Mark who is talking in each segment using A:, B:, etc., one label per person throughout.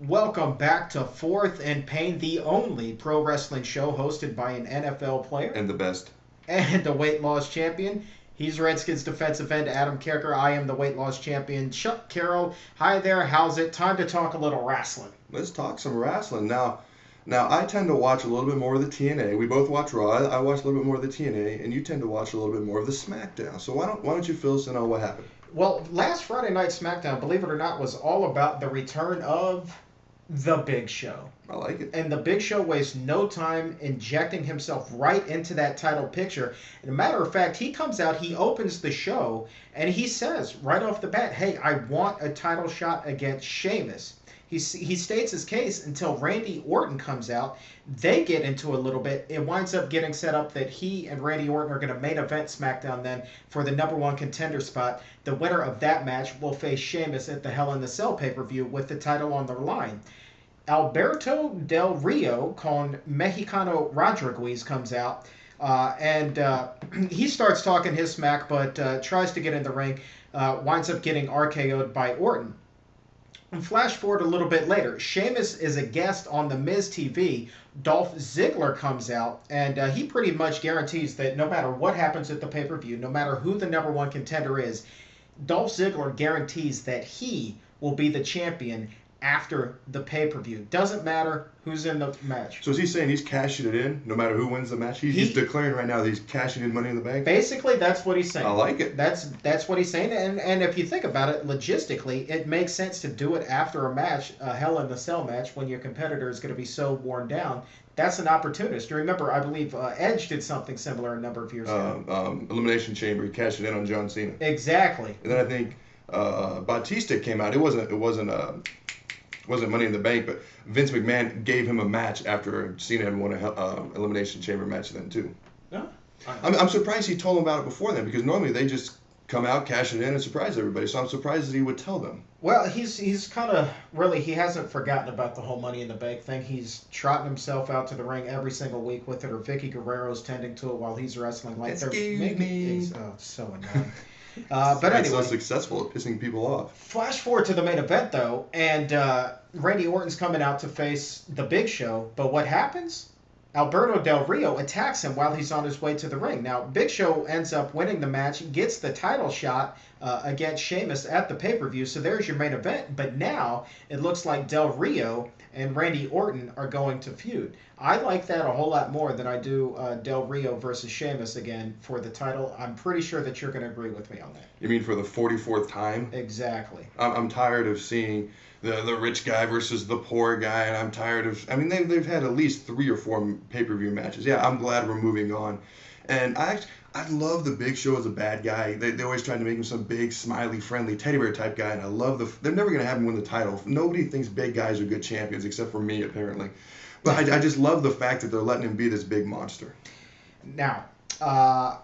A: Welcome back to Fourth and Pain, the only pro wrestling show hosted by an NFL player
B: And the best.
A: and a weight loss champion. He's Redskins defensive end Adam Carriker. I am the weight loss champion Chuck Carroll. Hi there, how's it? Time to talk a little wrestling.
B: Let's talk some wrestling. Now I tend to watch a little bit more of the TNA. We both watch Raw. I watch a little bit more of the TNA, and you tend to watch a little bit more of the SmackDown. So why don't you fill us in on what happened?
A: Well, last Friday night SmackDown, believe it or not, was all about the return of the Big Show.
B: I like it.
A: And the Big Show wastes no time injecting himself right into that title picture. And a matter of fact, he comes out, he opens the show, and he says right off the bat, hey, I want a title shot against Sheamus. He states his case until Randy Orton comes out. They get into a little bit. It winds up getting set up that he and Randy Orton are going to main event SmackDown then for the number one contender spot. The winner of that match will face Sheamus at the Hell in the Cell pay-per-view with the title on the line. Alberto Del Rio con Mexicano Rodriguez comes out, and he starts talking his smack, but tries to get in the ring, winds up getting RKO'd by Orton. And flash forward a little bit later, Sheamus is a guest on the Miz TV. Dolph Ziggler comes out, and he pretty much guarantees that no matter what happens at the pay-per-view, no matter who the number one contender is, Dolph Ziggler guarantees that he will be the champion after the pay-per-view. Doesn't matter who's in the match.
B: So is he saying he's cashing it in no matter who wins the match? He's declaring right now that he's cashing in Money in the Bank?
A: Basically, that's what he's saying.
B: I like it.
A: That's what he's saying. And if you think about it, logistically, it makes sense to do it after a match, a Hell in the Cell match, when your competitor is going to be so worn down. That's an opportunist. You remember, I believe Edge did something similar a number of years ago.
B: Elimination Chamber, he cashed it in on John Cena.
A: Exactly.
B: And then I think Batista came out. It wasn't Money in the Bank, but Vince McMahon gave him a match after Cena had won a Elimination Chamber match then too.
A: No.
B: I'm surprised he told them about it before then, because normally they just come out, cash it in, and surprise everybody. So I'm surprised that he would tell them.
A: Well, he's kind of really, he hasn't forgotten about the whole Money in the Bank thing. He's trotting himself out to the ring every single week with it, or Vicky Guerrero's tending to it while he's wrestling. Like
B: Excuse me.
A: It's so annoying. But anyway,
B: so successful at pissing people off.
A: Flash forward to the main event though, and Randy Orton's coming out to face the Big Show. But what happens? Alberto Del Rio attacks him while he's on his way to the ring. Now, Big Show ends up winning the match, gets the title shot against Sheamus at the pay-per-view. So there's your main event. But now it looks like Del Rio and Randy Orton are going to feud. I like that a whole lot more than I do Del Rio versus Sheamus again for the title. I'm pretty sure that you're going to agree with me on that.
B: You mean for the 44th time?
A: Exactly.
B: I'm tired of seeing the rich guy versus the poor guy, and I'm tired of... I mean, they've had at least 3 or 4 pay-per-view matches. Yeah, I'm glad we're moving on. And I love the Big Show as a bad guy. They always try to make him some big, smiley, friendly, teddy bear type guy, and I love they're never going to have him win the title. Nobody thinks big guys are good champions, except for me, apparently. But I just love the fact that they're letting him be this big monster.
A: Now,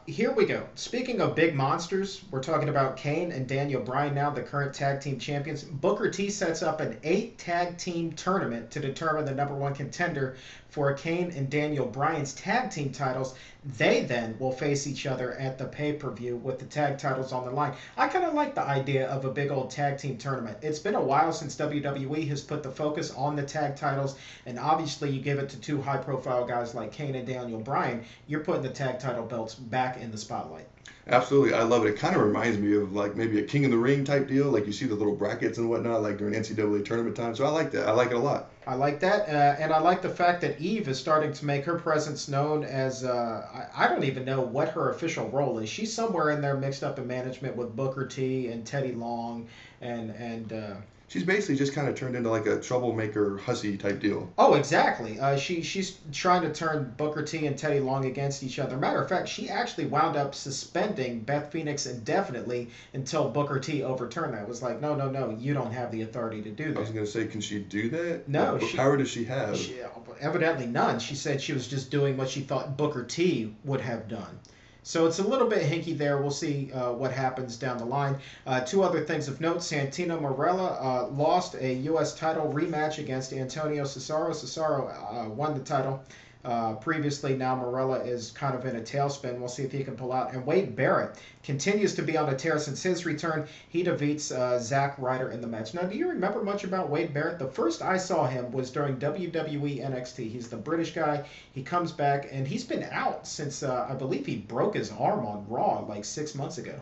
A: here we go. Speaking of big monsters, we're talking about Kane and Daniel Bryan now, the current tag team champions. Booker T sets up an 8 tag team tournament to determine the number one contender for Kane and Daniel Bryan's tag team titles. They then will face each other at the pay-per-view with the tag titles on the line. I kind of like the idea of a big old tag team tournament. It's been a while since WWE has put the focus on the tag titles, and obviously you give it to 2 high-profile guys like Kane and Daniel Bryan, you're putting the tag title belts back in the spotlight.
B: Absolutely, I love it. It kind of reminds me of like maybe a King of the Ring type deal, like you see the little brackets and whatnot, like during NCAA tournament time. So I like that. I like it a lot.
A: I like that, and I like the fact that Eve is starting to make her presence known as, I don't even know what her official role is. She's somewhere in there mixed up in management with Booker T and Teddy Long and
B: She's basically just kind of turned into like a troublemaker, hussy type deal.
A: Oh, exactly. She's trying to turn Booker T and Teddy Long against each other. Matter of fact, she actually wound up suspending Beth Phoenix indefinitely until Booker T overturned that. It was like, no, you don't have the authority to do that.
B: I was going to say, can she do that?
A: No.
B: What power does she have?
A: Evidently none. She said she was just doing what she thought Booker T would have done. So it's a little bit hinky there. We'll see what happens down the line. 2 other things of note. Santino Marella lost a U.S. title rematch against Antonio Cesaro. Cesaro won the title Previously, now Morella is kind of in a tailspin. We'll see if he can pull out. And Wade Barrett continues to be on a tear since his return. He defeats Zack Ryder in the match. Now, do you remember much about Wade Barrett? The first I saw him was during WWE NXT. He's the British guy. He comes back, and he's been out since I believe he broke his arm on Raw like 6 months ago.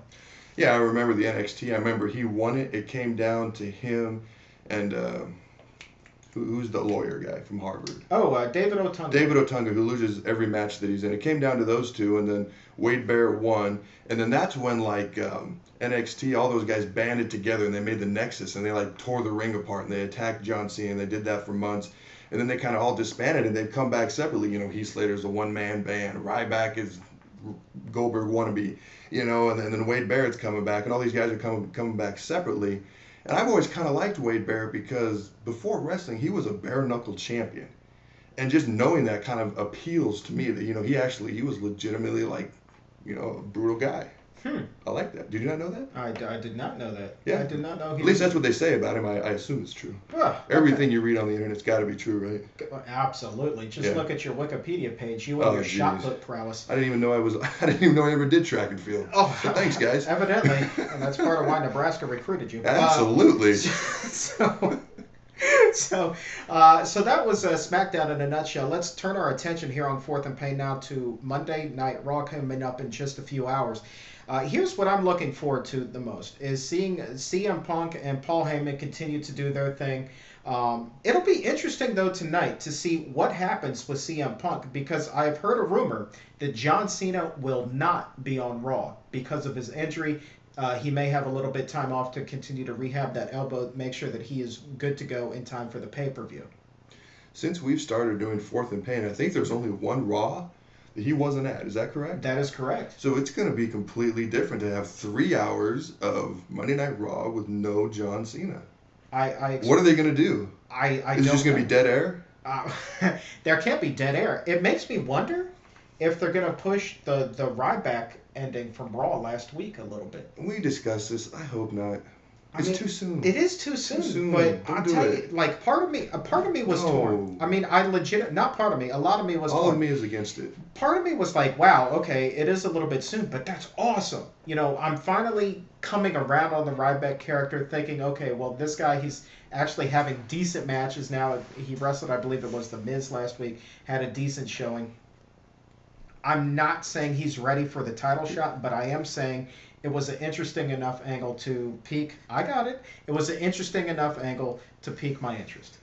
B: Yeah, I remember the NXT. I remember he won it. It came down to him and who's the lawyer guy from Harvard?
A: Oh, David Otunga.
B: David Otunga, who loses every match that he's in. It came down to those two, and then Wade Barrett won. And then that's when, like, NXT, all those guys banded together, and they made the Nexus, and they, like, tore the ring apart, and they attacked John Cena, and they did that for months. And then they kind of all disbanded, and they'd come back separately. You know, Heath Slater's a one-man band. Ryback is Goldberg wannabe, you know, and then Wade Barrett's coming back, and all these guys are coming back separately. And I've always kind of liked Wade Barrett because before wrestling, he was a bare-knuckle champion. And just knowing that kind of appeals to me that, you know, he was legitimately, like, you know, a brutal guy. I like that. Did you not know that?
A: I did not know that.
B: Yeah.
A: I did not know.
B: At least that's what they say about him. I assume it's true. Everything you read on the internet's got to be true, right?
A: Absolutely. Just look at your Wikipedia page. You and your shot put prowess.
B: I didn't even know I ever did track and field. Oh, so thanks, guys.
A: Evidently, and that's part of why Nebraska recruited you.
B: Absolutely.
A: So that was SmackDown in a nutshell. Let's turn our attention here on Fourth and Pain now to Monday Night Raw coming up in just a few hours. Here's what I'm looking forward to the most, is seeing CM Punk and Paul Heyman continue to do their thing. It'll be interesting, though, tonight to see what happens with CM Punk, because I've heard a rumor that John Cena will not be on Raw because of his injury. He may have a little bit time off to continue to rehab that elbow, make sure that he is good to go in time for the pay-per-view.
B: Since we've started doing Fourth and Pain, I think there's only one Raw that he wasn't at. Is that correct?
A: That is correct.
B: So it's going to be completely different to have 3 hours of Monday Night Raw with no John Cena. What are they going to do? Is it just going to be dead air?
A: There can't be dead air. It makes me wonder if they're going to push the Ryback ending from Raw last week a little bit.
B: We discussed this. I hope not. It's too soon.
A: It is too soon. But I'll tell you, like, part of me was torn. I mean, not part of me. A lot of me was torn.
B: All of me is against it.
A: Part of me was like, wow, okay, it is a little bit soon, but that's awesome. You know, I'm finally coming around on the Ryback character, thinking, okay, well, this guy, he's actually having decent matches now. He wrestled, I believe it was The Miz last week, had a decent showing. I'm not saying he's ready for the title shot, but I am saying it was an interesting enough angle to pique. I got it. It was an interesting enough angle to pique my interest.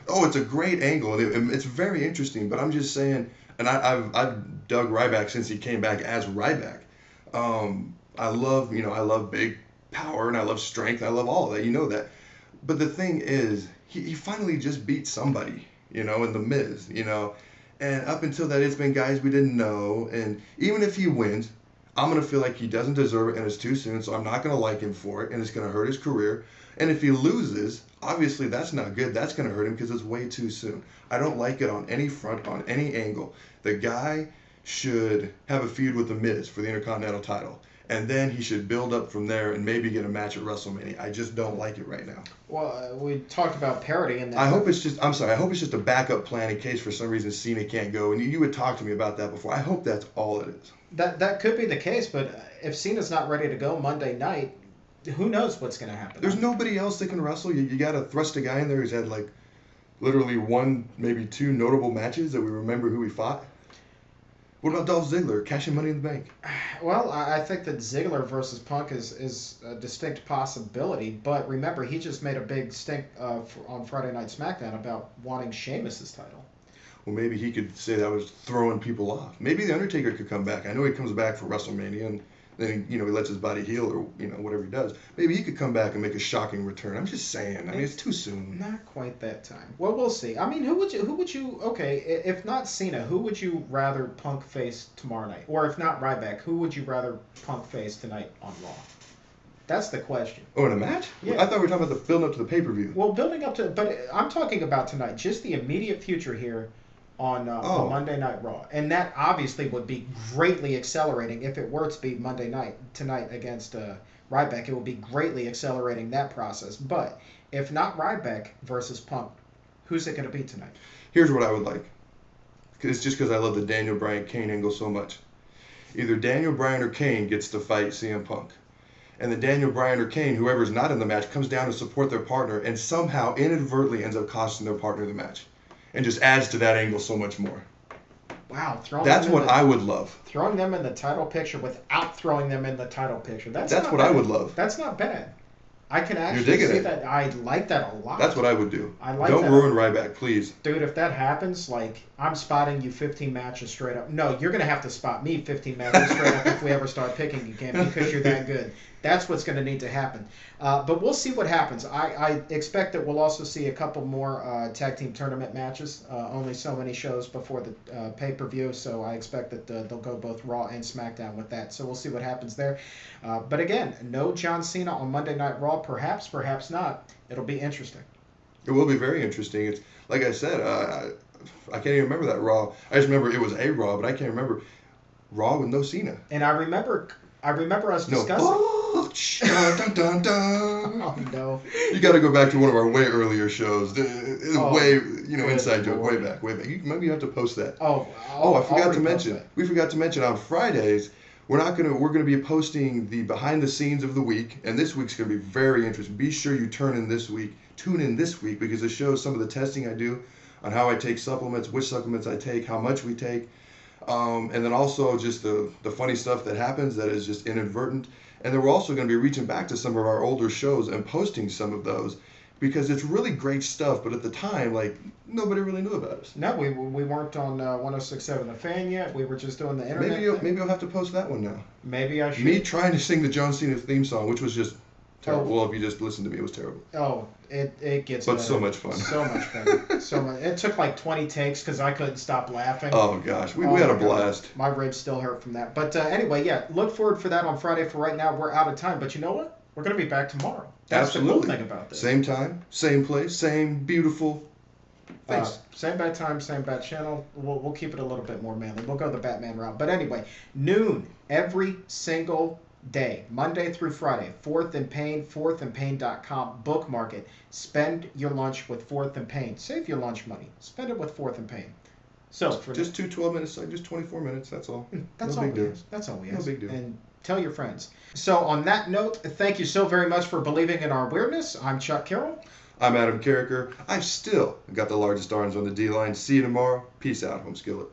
B: Oh, it's a great angle. It's very interesting, but I'm just saying, and I've dug Ryback since he came back as Ryback. I love big power, and I love strength. I love all of that. You know that. But the thing is, he finally just beat somebody, you know, in The Miz, you know. And up until that, it's been guys we didn't know. And even if he wins, I'm going to feel like he doesn't deserve it and it's too soon, so I'm not going to like him for it, and it's going to hurt his career. And if he loses, obviously that's not good. That's going to hurt him because it's way too soon. I don't like it on any front, on any angle. The guy should have a feud with The Miz for the Intercontinental title. And then he should build up from there and maybe get a match at WrestleMania. I just don't like it right now.
A: Well, we talked about parity in that.
B: I hope it's just a backup plan in case for some reason Cena can't go. And you would talk to me about that before. I hope that's all it is.
A: That could be the case, but if Cena's not ready to go Monday night, who knows what's going to happen?
B: There's nobody else that can wrestle. You got to thrust a guy in there who's had like literally 1, maybe 2 notable matches that we remember who he fought. What about Dolph Ziggler cashing Money in the Bank?
A: Well, I think that Ziggler versus Punk is a distinct possibility, but remember, he just made a big stink on Friday Night SmackDown about wanting Sheamus' title.
B: Well, maybe he could say that was throwing people off. Maybe The Undertaker could come back. I know he comes back for WrestleMania, and then he lets his body heal or whatever he does. Maybe he could come back and make a shocking return. I'm just saying. I mean, it's too soon.
A: Not quite that time. Well, we'll see. I mean, who would you? Okay, if not Cena, who would you rather Punk face tomorrow night? Or if not Ryback, who would you rather Punk face tonight on Raw? That's the question.
B: Oh, in a match?
A: Yeah.
B: I thought we were talking about the building up to the pay-per-view.
A: Well, building up to, but I'm talking about tonight, just the immediate future here on Monday Night Raw. And that obviously would be greatly accelerating if it were to be Monday night tonight against Ryback. It would be greatly accelerating that process. But if not Ryback versus Punk, who's it going to be tonight?
B: Here's what I would like. It's just because I love the Daniel Bryan Kane angle so much. Either Daniel Bryan or Kane gets to fight CM Punk. And then Daniel Bryan or Kane, whoever's not in the match, comes down to support their partner and somehow inadvertently ends up costing their partner the match. And just adds to that angle so much more.
A: Wow.
B: That's what I would love.
A: Throwing them in the title picture without throwing them in the title picture. That's
B: what
A: bad.
B: I would love.
A: That's not bad. I can actually see that. I like that a lot.
B: That's what I would do.
A: I like
B: Don't
A: that.
B: ruin Ryback, please.
A: Dude, if that happens, like, I'm spotting you 15 matches straight up. No, you're going to have to spot me 15 matches straight up if we ever start picking again because you're that good. That's what's going to need to happen. But we'll see what happens. I expect that we'll also see a couple more tag team tournament matches. Only so many shows before the pay-per-view, so I expect that they'll go both Raw and SmackDown with that. So we'll see what happens there. But again, no John Cena on Monday Night Raw. Perhaps, perhaps not. It'll be interesting.
B: It will be very interesting. It's like I said, I can't even remember that Raw. I just remember it was a Raw, but I can't remember Raw with no Cena.
A: And I remember us discussing.
B: Dun, dun, dun.
A: Oh no!
B: You got to go back to one of our way earlier shows. Inside joke, way back. Maybe you have to post that. I forgot to mention.
A: That.
B: We forgot to mention on Fridays. We're gonna be posting the behind the scenes of the week, and this week's gonna be very interesting. Be sure you tune in this week because it shows some of the testing I do on how I take supplements, which supplements I take, how much we take, and then also just the funny stuff that happens that is just inadvertent. And then we're also going to be reaching back to some of our older shows and posting some of those because it's really great stuff. But at the time, like, nobody really knew about us.
A: No, we weren't on 106.7 The Fan yet. We were just doing the internet.
B: Maybe you'll have to post that one now.
A: Maybe I should.
B: Me trying to sing the John Cena theme song, which was just terrible. Well, if you just listened to me, it was terrible.
A: Oh, it gets
B: but
A: better.
B: So much fun.
A: So much better. So much. It took like 20 takes because I couldn't stop laughing.
B: Oh gosh, we had a blast.
A: My ribs still hurt from that. But anyway, yeah, look forward for that on Friday. For right now, we're out of time. But you know what? We're going to be back tomorrow. That's
B: Absolutely.
A: the cool thing about this.
B: Same time, same place, same beautiful face.
A: Same bad time, same bad channel. We'll keep it a little bit more manly. We'll go the Batman route. But anyway, noon every single day, Monday through Friday. Fourth and Pain, fourthandpain.com. Bookmark it. Spend your lunch with Fourth and Pain. Save your lunch money. Spend it with Fourth and Pain. So for
B: just 12 minutes, just 24 minutes. That's all.
A: That's
B: no
A: all
B: big deal.
A: That's all we
B: No
A: ask.
B: big deal.
A: And tell your friends. So on that note, thank you so very much for believing in our weirdness. I'm Chuck Carroll.
B: I'm Adam Carriker. I've still got the largest arms on the D-line. See you tomorrow. Peace out, home skillet.